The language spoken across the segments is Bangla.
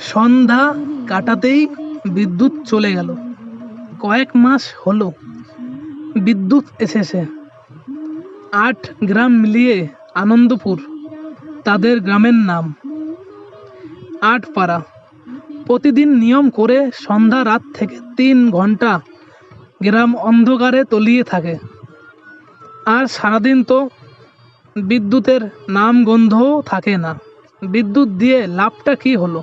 সন্ধ্যা কাটাতেই বিদ্যুৎ চলে গেল। কয়েক মাস হলো বিদ্যুৎ এসেছে। ৮ গ্রাম মিলিয়ে আনন্দপুর তাদের গ্রামের নাম। ৮ পাড়া। প্রতিদিন নিয়ম করে সন্ধ্যা রাত থেকে ৩ ঘন্টা গ্রাম অন্ধকারে তলিয়ে থাকে। আর সারাদিন তো বিদ্যুতের নাম গন্ধও থাকে না। বিদ্যুৎ দিয়ে লাভটা কি হলো?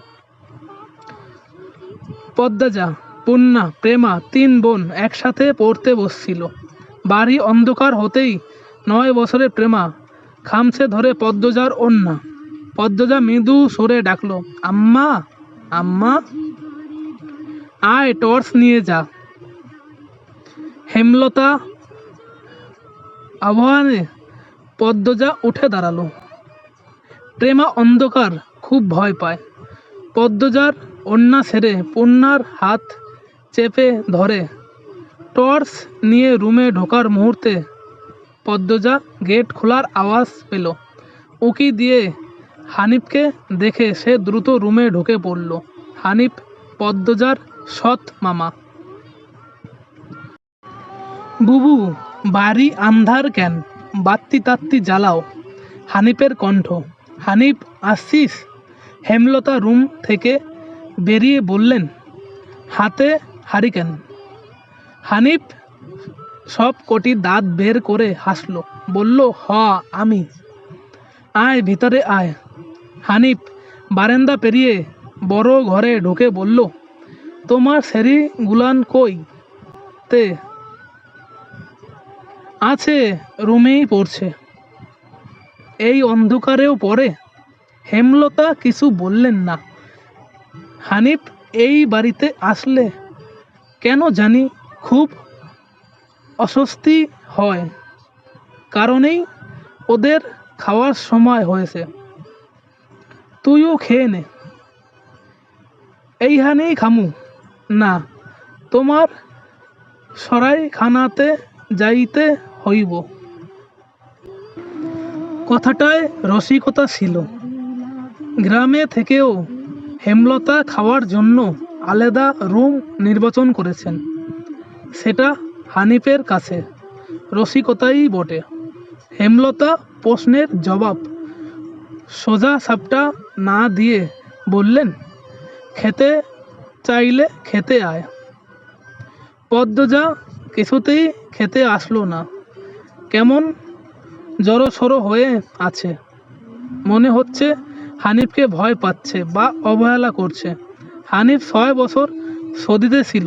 পদ্মজা, পূর্ণা, প্রেমা ৩ বোন একসাথে পড়তে বসছিল। বাড়ি অন্ধকার হতেই ৯ বছরের প্রেমা খামছে ধরে পদ্মজার ওড়না। পদ্মজা মৃদু সরে ডাকলো, আম্মা, আম্মা, আয় টর্চ নিয়ে যা। হেমলতা আহ্বানে পদ্মজা উঠে দাঁড়ালো। প্রেমা অন্ধকার খুব ভয় পায়। পদ্মজার ওড়না ছেড়ে পূর্ণার হাত চেপে ধরে টর্চ নিয়ে রুমে ঢোকার মুহূর্তে পদ্মজা গেট খোলার আওয়াজ পেল। উঁকি দিয়ে হানিফকে দেখে সে দ্রুত রুমে ঢুকে পড়ল। হানিফ পদ্মজার সৎ মামা। বুবু, বাড়ি আন্ধার কেন? বাত্তি তাত্তি জ্বালাও। হানিফের কণ্ঠ। হানিফ, আসছিস? হেমলতা রুম থেকে বেরিয়ে বললেন, হাতে হারিকেন। হানিফ সব কটি দাঁত বের করে হাসল, বলল, হ আমি। আয় ভিতরে আয়। হানিফ বারান্দা পেরিয়ে বড় ঘরে ঢুকে বলল, তোমার সেরি গুলান কই? তে আছে, রুমেই পড়ছে। এই অন্ধকারেও পড়ে? হেমলতা কিছু বললেন না। হানিফ এই বাড়িতে আসলে কেন জানি খুব অস্বস্তি হয়। কারণেই ওদের খাওয়ার সময় হয়েছে। তুইও খেয়ে নে। এইখানেই খামু। না, তোমার সরাইখানাতে যাইতে হইব। কথাটায় রসিকতা ছিল। গ্রামে থেকেও হেমলতা খাওয়ার জন্য আলাদা রুম নির্বাচন করেছেন। সেটা হানিফের কাছে রসিকতাই বটে। হেমলতা প্রশ্নের জবাব সোজা সাপটা না দিয়ে বললেন, খেতে চাইলে খেতে আয়। পদ্মজা কিছুতেই খেতে আসলো না। কেমন জড়সড় হয়ে আছে। মনে হচ্ছে হানিফকে ভয় পাচ্ছে বা অবহেলা করছে। হানিফ ৬ বছর সৌদিতে ছিল।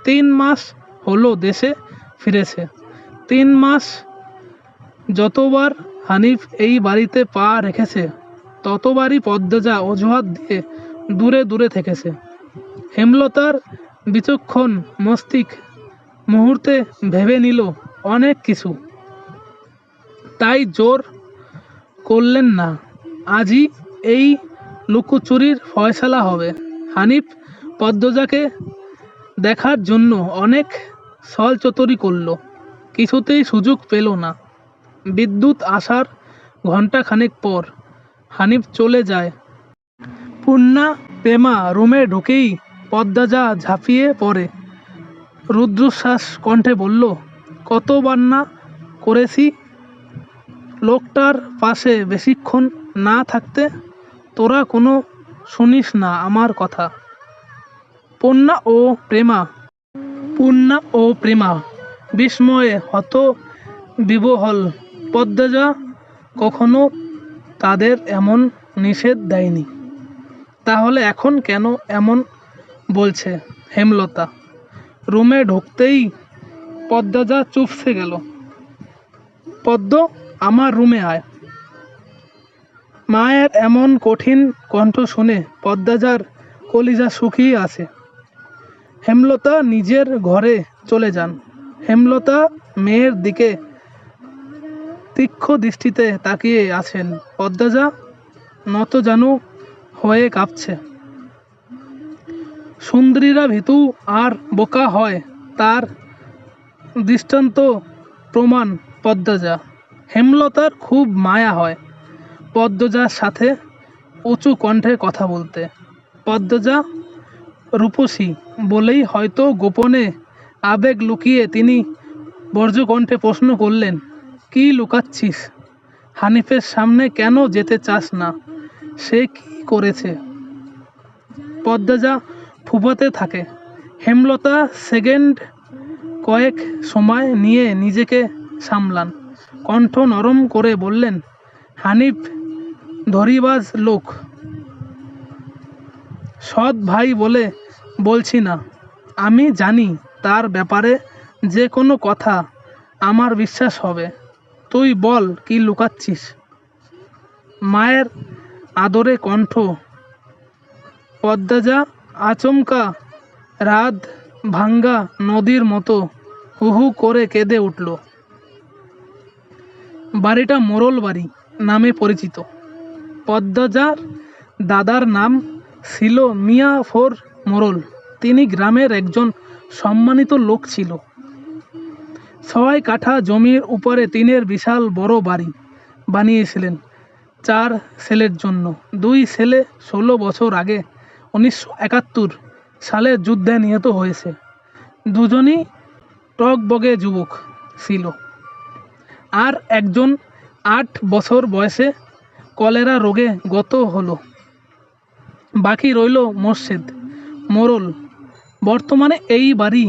৩ মাস হলো দেশে ফিরেছে। ৩ মাস যতবার হানিফ এই বাড়িতে পা রেখেছে ততবারই পদ্মজা অজুহাত দিয়ে দূরে দূরে থেকেছে। হেমলতার বিচক্ষণ মস্তিষ্ক মুহূর্তে ভেবে নিল অনেক কিছু। তাই জোর করলেন না। আজই এই লুকোচুরির ফয়সালা হবে। হানিফ পদ্মজাকে দেখার জন্য অনেক ছলচতুরি করল, কিছুতেই সুযোগ পেল না। বিদ্যুৎ আসার ঘণ্টাখানেক পর হানিফ চলে যায়। পূর্ণা, প্রেমা রুমে ঢুকেই পদ্মজা ঝাঁপিয়ে পড়ে। রুদ্ধশ্বাস কণ্ঠে বলল, কতবার না করেছি লোকটার পাশে বেশিক্ষণ না থাকতে। তোরা কোনো শুনিস না আমার কথা। পূর্ণা ও প্রেমা বিস্ময়ে হতবিহ্বল। পদ্মজা কখনো তাদের এমন নিষেধ দেয়নি। তাহলে এখন কেন এমন বলছে হেমলতা? রুমে ঢুকতেই পদ্মজা চুপসে গেল। পদ্ম, আমার রুমে আয়। মায়ের এমন কঠিন কণ্ঠ শুনে পদ্মজার কলিজা শুকিয়ে আসে। হেমলতা নিজের ঘরে চলে যান। হেমলতা মেয়ের দিকে তীক্ষ্ণ দৃষ্টিতে তাকিয়ে আছেন। পদ্মজা নতজানু হয়ে কাঁপছে। সুন্দরীরা ভীতু আর বোকা হয় তার দৃষ্টান্ত প্রমাণ পদ্মজা। হেমলতার খুব মায়া হয় পদ্মজার সাথে। উঁচু কণ্ঠে কথা বলতে। পদ্মজা রূপসী বলেই হয়তো গোপনে আবেগ লুকিয়ে তিনি বজ্রকণ্ঠে প্রশ্ন করলেন, কি লুকাচ্ছিস? হানিফের সামনে কেন যেতে চাস না? সে কি করেছে? পদ্মজা ফুপাতে থাকে। হেমলতা সেকেন্ড কয়েক সময় নিয়ে নিজেকে সামলান, কণ্ঠ নরম করে বললেন, হানিফ ধরিবাজ লোক, সৎ ভাই বলে বলছি না। আমি জানি তার ব্যাপারে যে কোনো কথা আমার বিশ্বাস হবে। তুই বল, কি লুকাচ্ছিস? মায়ের আদরে কণ্ঠ। পদ্মজা আচমকা রাত ভাঙ্গা নদীর মতো হু হু করে কেঁদে উঠল। বাড়িটা মোড়ল বাড়ি নামে পরিচিত। পদ্মজার দাদার নাম ছিল মিয়া ফোর মোড়ল। তিনি গ্রামের একজন সম্মানিত লোক ছিল। ৬ কাঠা জমির উপরে টিনের বিশাল বড় বাড়ি বানিয়েছিলেন 4 ছেলের জন্য। 2 ছেলে 16 বছর আগে 1971 সালে যুদ্ধে নিহত হয়েছে। দুজনই টগবগে যুবক ছিল, আর একজন 8 বছর বয়সে কলেরা রোগে গত হলো। বাকি রইল মোর্শেদ মোড়ল। বর্তমানে এই বাড়ি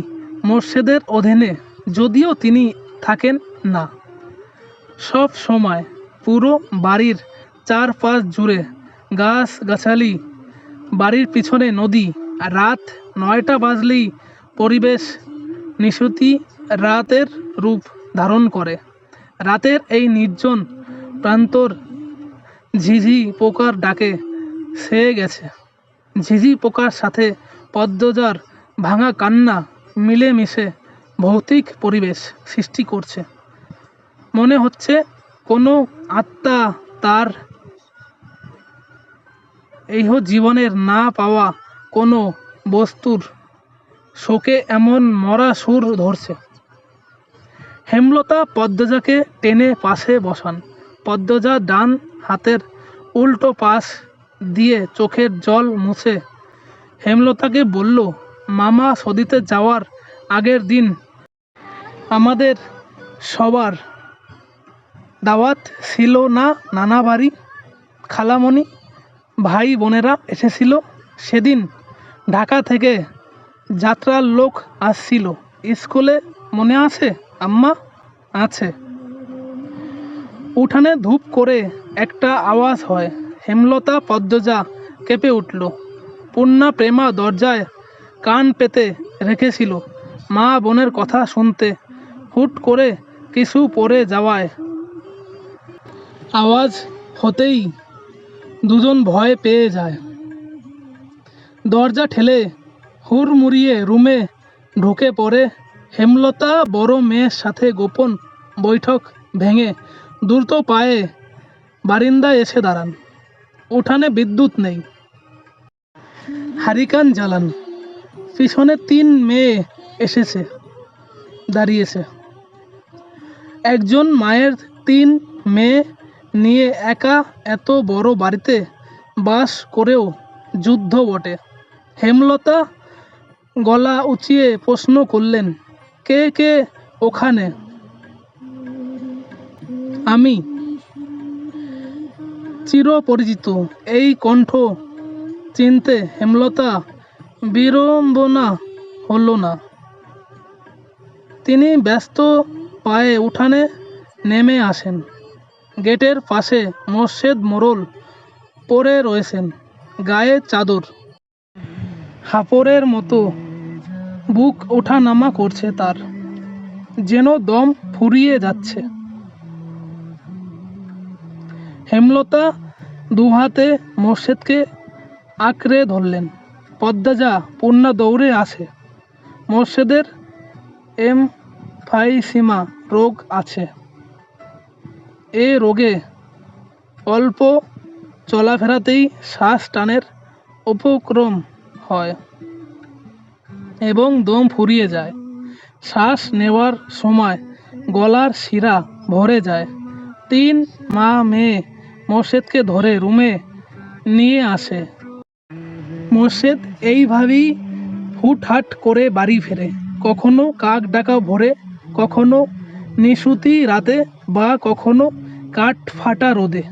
মোর্শেদের অধীনে, যদিও তিনি থাকেন না। সব সময় পুরো বাড়ির চারপাশ জুড়ে গাছ গাছালি, বাড়ির পিছনে নদী। রাত 9টা বাজলেই পরিবেশ নিশুতি রাতের রূপ ধারণ করে। রাতের এই নির্জন প্রান্তর ঝিঝি পোকার ডাকে ছেয়ে গেছে। ঝিঝি পোকার সাথে পদ্মজার ভাঙা কান্না মিলেমিশে ভৌতিক পরিবেশ সৃষ্টি করছে। মনে হচ্ছে কোনো আত্মা তার এই জীবনের না পাওয়া কোনো বস্তুর শোকে এমন মরা সুর ধরছে। হেমলতা পদ্মজাকে টেনে পাশে বসান। পদ্মজা ডান হাতের উল্টো পাশ দিয়ে চোখের জল মুছে হেমলতাকে বলল, মামা সদিতে যাওয়ার আগের দিন আমাদের সবার দাওয়াত ছিল না? নানা বাড়ি, খালামণি, ভাই বোনেরা এসেছিল। সেদিন ঢাকা থেকে যাত্রার লোক আসছিল। স্কুলে মনে আছে আম্মা? আছে। উঠানে ধূপ করে একটা আওয়াজ হয়। হেমলতা পদ্মজা কেঁপে উঠল। পূর্ণা প্রেমা দরজায় কান পেতে রেখেছিল মা বোনের কথা শুনতে। হুট করে কিছু পড়ে যাওয়ায় আওয়াজ হতেই দুজন ভয় পেয়ে যায়। দরজা ঠেলে হুড়মুড়িয়ে রুমে ঢুকে পড়ে হেমলতা। বড় মেয়ের সাথে গোপন বৈঠক ভেঙে দ্রুত পায়ে বারিন্দায় এসে দাঁড়ান। উঠানে বিদ্যুৎ নেই। হারিকেন জ্বালান। পিছনে 3 মেয়ে এসেছে, দাঁড়িয়েছে। একজন মায়ের 3 মেয়ে নিয়ে একা এত বড় বাড়িতে বাস করেও যুদ্ধ বটে। হেমলতা গলা উঁচিয়ে প্রশ্ন করলেন, কে কে ওখানে? আমি। চিরপরিচিত এই কণ্ঠ চিনতে হেমলতা বিড়ম্বনা হলো না। তিনি ব্যস্ত পায়ে উঠানে নেমে আসেন। গেটের পাশে মোর্শেদ মোড়ল পড়ে রয়েছেন, গায়ে চাদর। হাপড়ের মতো বুক ওঠানামা করছে তার, যেন দম ফুরিয়ে যাচ্ছে। হেমলতা দুহাতে মোর্শেদকে আঁকড়ে ধরলেন। পদ্মজা পূর্ণা দৌড়ে আসে। মোর্শেদের এমফাইসিমা রোগ আছে। এ রোগে অল্প চলাফেরাতেই শ্বাস টানের উপক্রম হয় এবং দম ফুরিয়ে যায়। শ্বাস নেওয়ার সময় গলার শিরা ভরে যায়। 3 মা মেয়ে মোর্শেদকে ধরে রুমে নিয়ে আসে। মোর্শেদ এইভাবেই হুটহাট করে বাড়ি ফেরে, কখনো কাক ডাকা ভোরে, কখনো নিশুতি রাতে, বা কখনো কাঠ ফাটা রোদে।